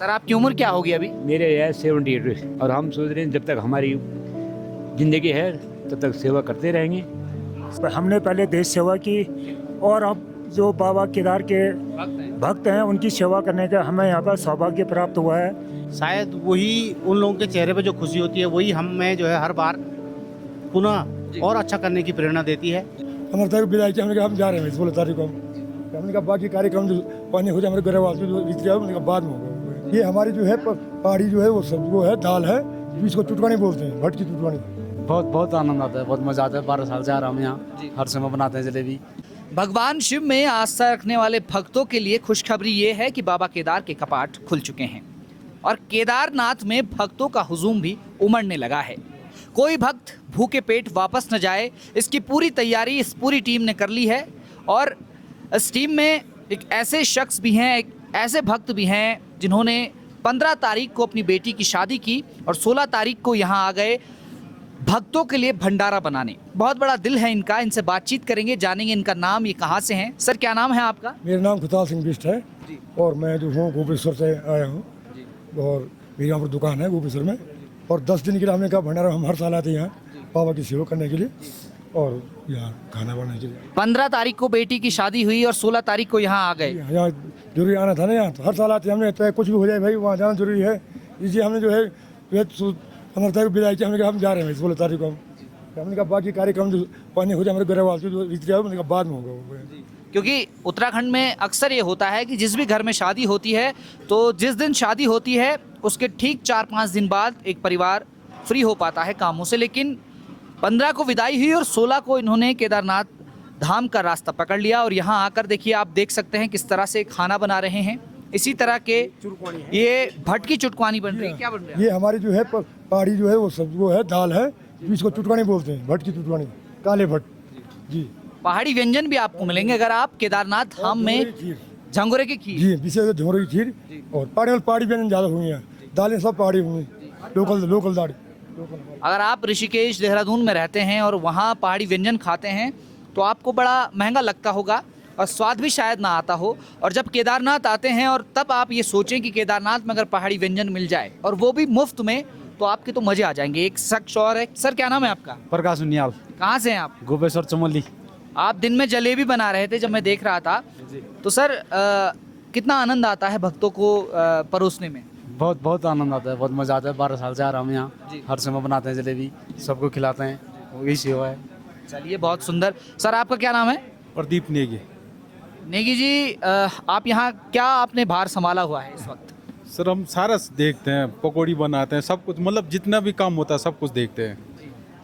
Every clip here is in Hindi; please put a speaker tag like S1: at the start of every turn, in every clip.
S1: सर आपकी उम्र क्या होगी अभी?
S2: मेरे है 78 और हम सोच रहे हैं जब तक हमारी ज़िंदगी है तब तक सेवा करते रहेंगे।
S3: हमने पहले देश सेवा की और अब जो बाबा केदार के भक्त हैं उनकी सेवा करने का हमें यहाँ पर सौभाग्य प्राप्त हुआ है।
S4: शायद वही उन लोगों के चेहरे पे जो खुशी होती है वही हमें जो है हर बार पुनः और अच्छा करने की प्रेरणा देती है।
S3: अमरता की विदाई की हमने कहा हम जा रहे हैं 16 तारीख को। हमने कहा बाकी कार्यक्रम जो पानी हो जाए हमारे घर वाले जो बीत जाए हमने कहा बाद में होगा। ये हमारी जो है पहाड़ी जो है वो सब वो है दाल है इसको चुटवानी बोलते हैं, भट की चुटवानी।
S5: बहुत बहुत आनंद आता है, बहुत मजा आता है। 12 साल से आ रहा हूँ यहाँ, हर समय बनाते हैं जलेबी।
S1: भगवान शिव में आस्था रखने वाले भक्तों के लिए खुशखबरी ये है कि बाबा केदार के कपाट खुल चुके हैं और केदारनाथ में भक्तों का हुजूम भी उमड़ने लगा है। कोई भक्त भूखे पेट वापस न जाए, इसकी पूरी तैयारी इस पूरी टीम ने कर ली है। और इस टीम में एक ऐसे शख्स भी हैं, एक ऐसे भक्त भी हैं जिन्होंने 15 तारीख को अपनी बेटी की शादी की और 16 तारीख को यहाँ आ गए भक्तों के लिए भंडारा बनाने। बहुत बड़ा दिल है इनका, इनसे बातचीत करेंगे, जानेंगे इनका नाम, ये कहाँ से हैं। सर क्या नाम है आपका?
S3: मेरा नाम खुताल सिंह बिष्ट है और मैं जो हूँ गोपेश्वर से आया हूँ और मेरी यहाँ पर दुकान है गोपेश्वर में। और 10 दिन के लिए हमने कहा भंडारा हम हर साल आते हैं यहाँ बाबा की सेवा करने के लिए और यहाँ खाना बनाने के लिए।
S1: 15 तारीख को बेटी की शादी हुई और 16 तारीख को यहाँ आ गए।
S3: यहाँ जरूरी आना था ना, यहाँ तो हर साल आते हैं हमने, तो कुछ भी हो जाए भाई वहाँ जाना जरूरी है। इसलिए हमने जो है अमरता की विदाई की हमने कहा हम जा रहे हैं 16 तारीख को। हमने कहा बाकी कार्यक्रम जो पानी हो जाए हमारे घर वाले जो बीत जाए हमने कहा बाद में होगा।
S1: क्योंकि उत्तराखंड में अक्सर ये होता है कि जिस भी घर में शादी होती है तो जिस दिन शादी होती है उसके ठीक 4-5 दिन बाद एक परिवार फ्री हो पाता है कामों से। लेकिन 15 को विदाई हुई और 16 को इन्होंने केदारनाथ धाम का रास्ता पकड़ लिया और यहाँ आकर देखिए, आप देख सकते हैं किस तरह से खाना बना रहे हैं। इसी तरह के ये भट की चुटकानी बन रही है। क्या बन रहा है?
S3: ये हमारी जो है पहाड़ी जो है वो सब वो है दाल है, इसको चुटवानी बोलते हैं, भट की चुटवानी, काले भट जी।
S1: पहाड़ी व्यंजन भी आपको मिलेंगे अगर आप केदारनाथ धाम में। झंगोरे की खीर
S3: जी, विशेष झोंगरे की खीर और पहाड़ी व्यंजन ज़्यादा हुई हैं, दालें सब पहाड़ी हुई, लोकल दाल।
S1: अगर आप ऋषिकेश देहरादून में रहते हैं और वहाँ पहाड़ी व्यंजन खाते हैं तो आपको बड़ा महंगा लगता होगा और स्वाद भी शायद ना आता हो। और जब केदारनाथ आते हैं और तब आप ये सोचें कि केदारनाथ में अगर पहाड़ी व्यंजन मिल जाए और वो भी मुफ्त में, तो आपके तो मजे आ जाएंगे। एक शख्स और है। सर क्या नाम है आपका?
S5: प्रकाश उनियाल,
S1: कहाँ से हैं आप?
S5: गोपेश्वर चमोली।
S1: आप दिन में जलेबी बना रहे थे जब मैं देख रहा था, तो सर कितना आनंद आता है भक्तों को परोसने में?
S5: बहुत बहुत आनंद आता है, बहुत मजा आता है। 12 साल से आ रहा हूँ यहाँ, हर समय बनाते हैं जलेबी, सबको खिलाते हैं, वही सेवा है।
S1: चलिए बहुत सुंदर। सर आपका क्या नाम है?
S6: प्रदीप नेगी।
S1: नेगी जी, आप यहाँ क्या आपने भार संभाला हुआ है इस वक्त?
S6: सर हम सारा देखते हैं, पकौड़ी बनाते हैं, सब कुछ, मतलब जितना भी काम होता है सब कुछ देखते हैं।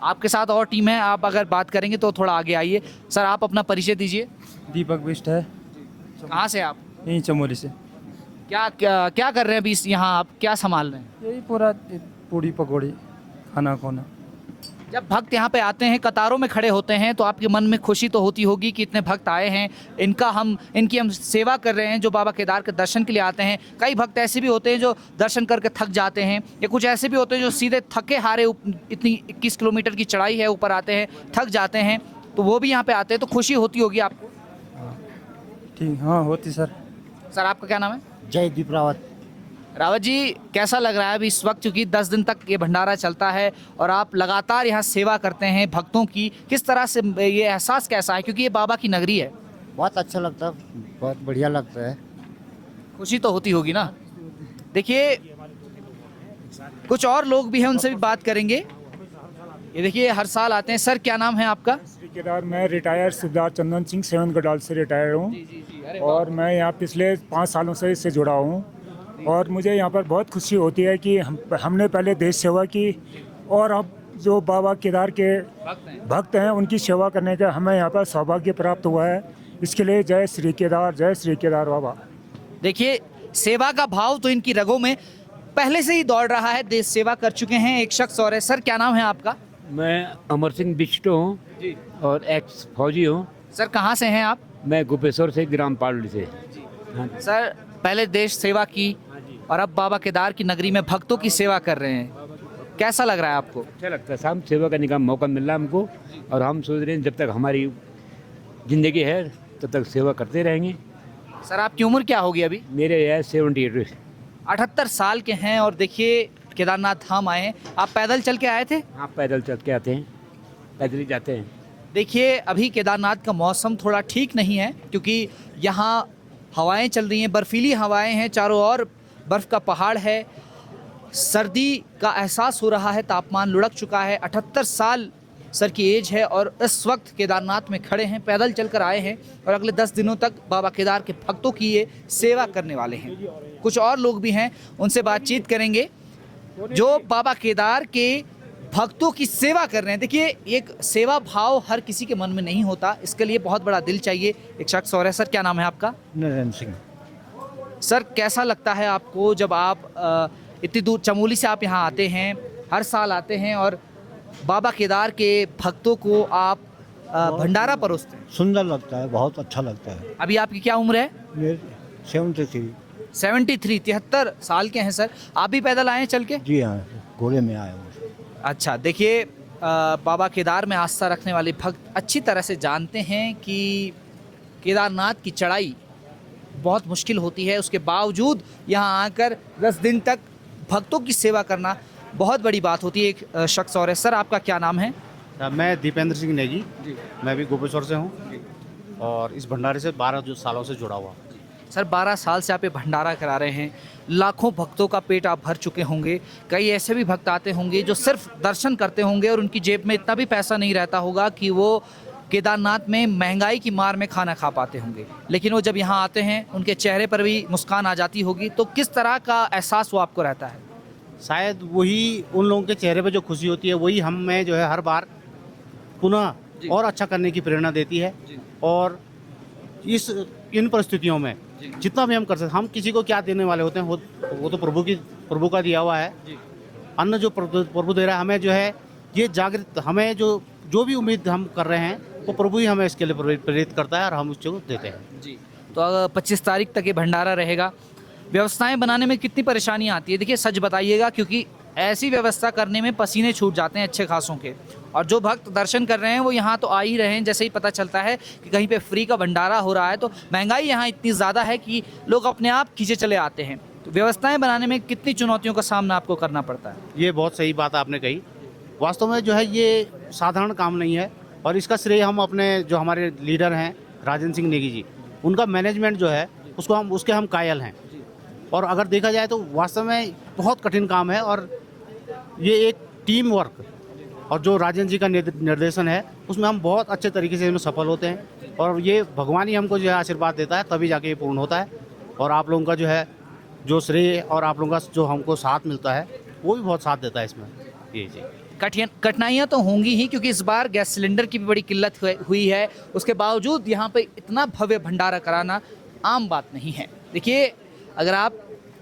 S1: आपके साथ और टीम है, आप अगर बात करेंगे तो थोड़ा आगे आइए। सर आप अपना परिचय दीजिए।
S5: दीपक बिष्ट है,
S1: कहाँ से आप?
S5: यहीं चमोली से।
S1: क्या कर रहे हैं अभी यहाँ, आप क्या संभाल रहे हैं?
S5: यही पूरा पूड़ी पकौड़ी खाना खोना।
S1: जब भक्त यहाँ पे आते हैं, कतारों में खड़े होते हैं, तो आपके मन में खुशी तो होती होगी कि इतने भक्त आए हैं, इनकी हम सेवा कर रहे हैं, जो बाबा केदार के दर्शन के लिए आते हैं। कई भक्त ऐसे भी होते हैं जो दर्शन करके थक जाते हैं, या कुछ ऐसे भी होते हैं जो सीधे थके हारे इतनी 21 किलोमीटर की चढ़ाई है ऊपर आते हैं, थक जाते हैं, तो वो भी यहाँ पे आते हैं, तो खुशी होती होगी आपको।
S5: ठीक, हाँ होती सर।
S1: सर आपका क्या नाम है?
S4: जयदीप रावत।
S1: रावत जी, कैसा लग रहा है अभी इस वक्त, क्योंकि 10 दिन तक ये भंडारा चलता है और आप लगातार यहाँ सेवा करते हैं भक्तों की, किस तरह से ये एहसास कैसा है, क्योंकि ये बाबा की नगरी है?
S4: बहुत अच्छा लगता है, बहुत बढ़िया लगता है।
S1: खुशी तो होती होगी ना। देखिए कुछ और लोग भी हैं, उनसे भी बात करेंगे। ये देखिए हर साल आते हैं। सर क्या नाम है आपका?
S3: श्री केदार, मैं रिटायर सिद्धार्थ चंदन सिंह 7 गडाल से रिटायर हूँ और मैं यहाँ पिछले 5 सालों से इससे जुड़ा हूँ और मुझे यहाँ पर बहुत खुशी होती है कि हमने पहले देश सेवा की और अब जो बाबा केदार के भक्त हैं उनकी सेवा करने का हमें यहाँ पर सौभाग्य प्राप्त हुआ है। इसके लिए जय श्री केदार बाबा।
S1: देखिए सेवा का भाव तो इनकी रगों में पहले से ही दौड़ रहा है, देश सेवा कर चुके हैं। एक शख्स और है। सर क्या नाम है आपका?
S2: मैं अमर सिंह बिष्ट हूँ और एक्स फौजी हूँ।
S1: सर कहाँ से हैं आप?
S2: मैं गोपेश्वर से, ग्राम पालड़ी से। हाँ।
S1: सर पहले देश सेवा की और अब बाबा केदार की नगरी में भक्तों की सेवा कर रहे हैं, कैसा लग रहा है आपको?
S2: अच्छा लगता है, शाम सेवा करने का मौका मिल रहा है हमको और हम सोच रहे हैं जब तक हमारी ज़िंदगी है तब तक सेवा करते रहेंगे।
S1: सर आपकी उम्र क्या होगी अभी?
S2: मेरे है 78।
S1: 78 साल के हैं और देखिए केदारनाथ धाम आए हैं। आप पैदल चल के आए थे?
S2: हाँ, पैदल चल के आते हैं, पैदल ही जाते हैं।
S1: देखिए अभी केदारनाथ का मौसम थोड़ा ठीक नहीं है क्योंकि यहाँ हवाएं चल रही हैं, बर्फीली हवाएं हैं, चारों ओर बर्फ़ का पहाड़ है, सर्दी का एहसास हो रहा है, तापमान लुढ़क चुका है। 78 साल सर की एज है और इस वक्त केदारनाथ में खड़े हैं, पैदल चलकर आए हैं और अगले 10 दिनों तक बाबा केदार के भक्तों की ये सेवा करने वाले हैं। कुछ और लोग भी हैं, उनसे बातचीत करेंगे जो बाबा केदार के भक्तों की सेवा कर रहे हैं। देखिए एक सेवा भाव हर किसी के मन में नहीं होता, इसके लिए बहुत बड़ा दिल चाहिए। एक शख्स और है। सर क्या नाम है आपका?
S7: नरेंद्र सिंह।
S1: सर कैसा लगता है आपको जब आप इतनी दूर चमोली से आप यहाँ आते हैं, हर साल आते हैं और बाबा केदार के भक्तों को आप भंडारा परोसते हैं?
S7: सुंदर लगता है, बहुत अच्छा लगता है।
S1: अभी आपकी क्या उम्र है?
S7: मेरे 73।
S1: 73 साल के हैं सर। आप भी पैदल आए हैं चल के?
S7: जी हाँ, घोड़े में आया हूँ।
S1: अच्छा देखिए बाबा केदार में आस्था रखने वाले भक्त अच्छी तरह से जानते हैं कि केदारनाथ की चढ़ाई बहुत मुश्किल होती है, उसके बावजूद यहाँ आकर 10 दिन तक भक्तों की सेवा करना बहुत बड़ी बात होती है। एक शख्स और है। सर आपका क्या नाम है?
S4: मैं दीपेंद्र सिंह नेगी, मैं भी गोपेश्वर से हूँ और इस भंडारे से 12 सालों से जुड़ा हुआ।
S1: सर 12 साल से आप ये भंडारा करा रहे हैं, लाखों भक्तों का पेट आप भर चुके होंगे। कई ऐसे भी भक्त आते होंगे जो सिर्फ दर्शन करते होंगे और उनकी जेब में इतना भी पैसा नहीं रहता होगा कि वो केदारनाथ में महंगाई की मार में खाना खा पाते होंगे, लेकिन वो जब यहाँ आते हैं उनके चेहरे पर भी मुस्कान आ जाती होगी। तो किस तरह का एहसास वो आपको रहता है?
S4: शायद वही उन लोगों के चेहरे पे जो खुशी होती है वही हमें जो है हर बार पुनः और अच्छा करने की प्रेरणा देती है। और इन परिस्थितियों में जितना भी हम कर सकते, हम किसी को क्या देने वाले होते हैं, वो तो प्रभु का दिया हुआ है। अन्न जो प्रभु दे रहा है हमें, जो है ये जागृत, हमें जो भी उम्मीद हम कर रहे हैं वो प्रभु ही हमें इसके लिए प्रेरित करता है और हम उसको देते हैं।
S1: जी तो 25 तारीख तक ये भंडारा रहेगा। व्यवस्थाएं बनाने में कितनी परेशानी आती है? देखिए सच बताइएगा क्योंकि ऐसी व्यवस्था करने में पसीने छूट जाते हैं अच्छे खासों के। और जो भक्त दर्शन कर रहे हैं वो यहाँ तो आ ही रहे हैं, जैसे ही पता चलता है कि कहीं पे फ्री का भंडारा हो रहा है तो महंगाई यहाँ इतनी ज़्यादा है कि लोग अपने आप खींचे चले आते हैं। तो व्यवस्थाएं बनाने में कितनी चुनौतियों का सामना आपको करना पड़ता है?
S4: ये बहुत सही बात आपने कही। वास्तव में जो है ये साधारण काम नहीं है और इसका श्रेय हम अपने जो हमारे लीडर हैं राजेंद्र सिंह नेगी जी, उनका मैनेजमेंट जो है उसके हम कायल हैं। और अगर देखा जाए तो वास्तव में बहुत कठिन काम है और ये एक टीम वर्क और जो राजेंद्र जी का निर्देशन है उसमें हम बहुत अच्छे तरीके से इसमें सफल होते हैं और ये भगवान ही हमको जो है आशीर्वाद देता है, तभी जाके ये पूर्ण होता है। और आप लोगों का जो है जो श्रेय और आप लोगों का जो हमको साथ मिलता है वो भी बहुत साथ देता है इसमें। ये जी
S1: कठिनाइयाँ तो होंगी ही क्योंकि इस बार गैस सिलेंडर की भी बड़ी किल्लत हुई है, उसके बावजूद यहाँ पे इतना भव्य भंडारा कराना आम बात नहीं है। देखिए अगर आप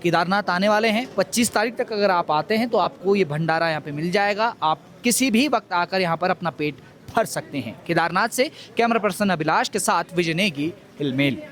S1: केदारनाथ आने वाले हैं 25 तारीख तक अगर आप आते हैं तो आपको ये भंडारा यहाँ पे मिल जाएगा। आप किसी भी वक्त आकर यहाँ पर अपना पेट भर सकते हैं। केदारनाथ से कैमरा पर्सन अभिलाष के साथ विजय नेगी, हिलमेल।